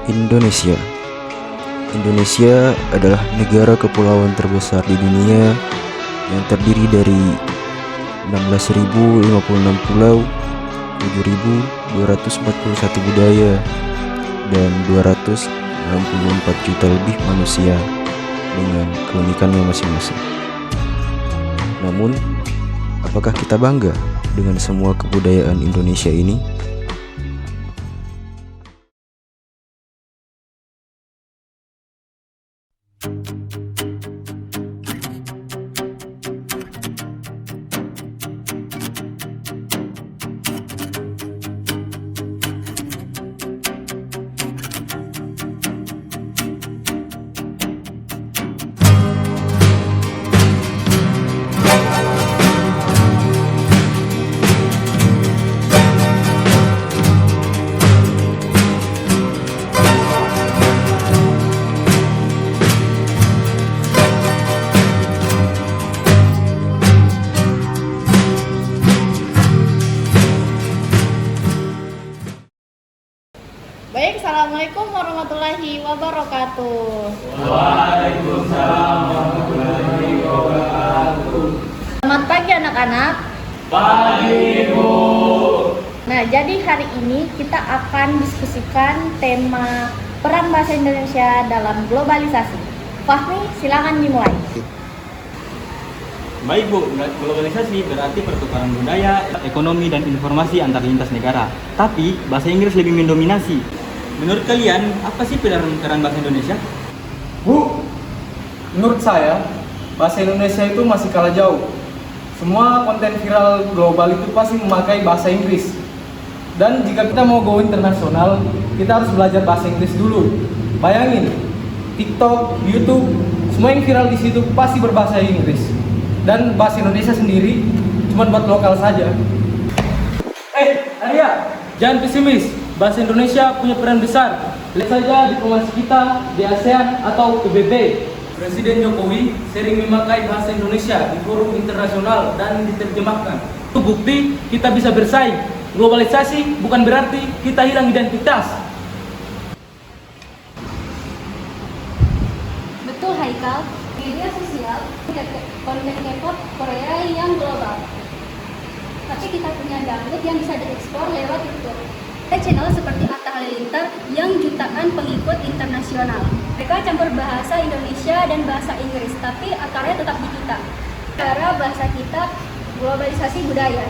Indonesia. Indonesia adalah negara kepulauan terbesar di dunia yang terdiri dari 16.056 pulau, 7.241 budaya, dan 264 juta lebih manusia dengan keunikannya masing-masing. Namun, apakah kita bangga dengan semua kebudayaan Indonesia ini? Baik, Assalamualaikum warahmatullahi wabarakatuh. Waalaikumsalam warahmatullahi wabarakatuh. Selamat pagi anak-anak. Pagi, Ibu. Nah, jadi hari ini kita akan diskusikan tema peran bahasa Indonesia dalam globalisasi. Fahmi, silakan dimulai. Baik Bu, globalisasi berarti pertukaran budaya, ekonomi, dan informasi antar lintas negara. Tapi bahasa Inggris lebih mendominasi. Menurut kalian, apa sih peran bahasa Indonesia? Bu, menurut saya bahasa Indonesia itu masih kalah jauh. Semua konten viral global itu pasti memakai bahasa Inggris. Dan jika kita mau go internasional, kita harus belajar bahasa Inggris dulu. Bayangin, TikTok, YouTube, semua yang viral di situ pasti berbahasa Inggris. Dan bahasa Indonesia sendiri cuma buat lokal saja. Arya, jangan pesimis. Bahasa Indonesia punya peran besar. Lihat saja diplomasi kita di ASEAN atau PBB. Presiden Jokowi sering memakai bahasa Indonesia di forum internasional dan diterjemahkan. Itu bukti kita bisa bersaing. Globalisasi bukan berarti kita hilang identitas. Betul Haikal, media sosial konten K-pop Korea yang global. Tapi kita punya dangdut yang bisa diekspor lewat YouTube. Ada channel seperti Atta Halilintar yang jutaan pengikut internasional. Mereka campur bahasa Indonesia dan bahasa Inggris, tapi akarnya tetap di kita. Cara bahasa kita globalisasi budaya.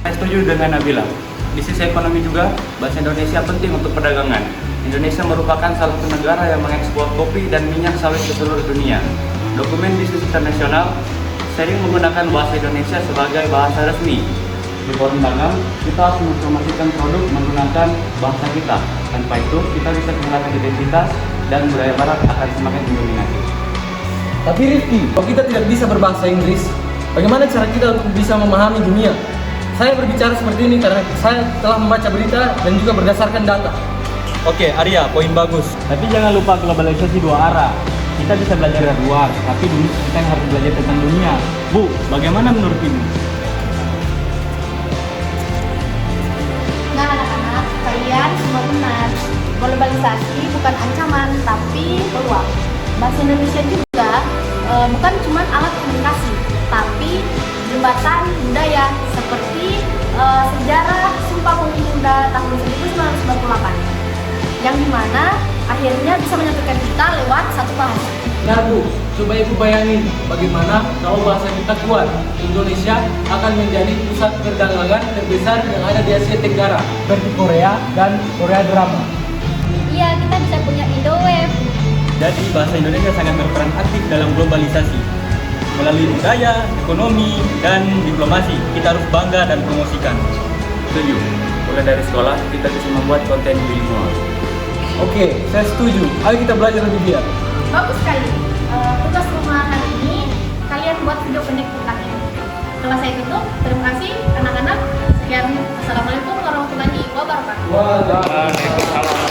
Saya setuju dengan Nabila. Di sisi ekonomi juga, bahasa Indonesia penting untuk perdagangan. Indonesia merupakan salah satu negara yang mengekspor kopi dan minyak sawit ke seluruh dunia. Dokumen bisnis internasional sering menggunakan bahasa Indonesia sebagai bahasa resmi. Di forum dagang, kita harus mempromosikan produk menggunakan bahasa kita. Tanpa itu, kita bisa kehilangan identitas dan budaya barat akan semakin mendominasi. Tapi Rifki, kalau kita tidak bisa berbahasa Inggris, bagaimana cara kita untuk bisa memahami dunia? Saya berbicara seperti ini karena saya telah membaca berita dan juga berdasarkan data. Oke, Arya, poin bagus. Tapi jangan lupa globalisasi dua arah. Kita bisa belajar dari luar, tapi dulu kita yang harus belajar tentang dunia. Bu, bagaimana menurut Ibu? Nah, anak-anak, kalian semua benar. Globalisasi bukan ancaman, tapi peluang. Bahasa Indonesia juga bukan cuma alat komunikasi, tapi jembatan budaya seperti sejarah Sumpah Pemuda tahun 1998. Yang dimana akhirnya bisa menyatukan kita lewat satu bahasa. Nah Bu, coba Ibu bayangin bagaimana kalau bahasa kita kuat. Indonesia akan menjadi pusat perdagangan terbesar yang ada di Asia Tenggara, seperti Korea dan Korea drama. Iya, kita bisa punya Indoweb. Jadi bahasa Indonesia sangat berperan aktif dalam globalisasi. Melalui budaya, ekonomi, dan diplomasi, kita harus bangga dan promosikan. Setuju. Mulai dari sekolah, kita bisa membuat konten bilingual. Oke, saya setuju. Ayo kita belajar lebih giat. Bagus sekali. Tugas rumah hari ini kalian buat video pendek tentangnya. Setelah saya tutup, terima kasih anak-anak. Sekian, assalamualaikum warahmatullahi wabarakatuh. Waalaikumsalam.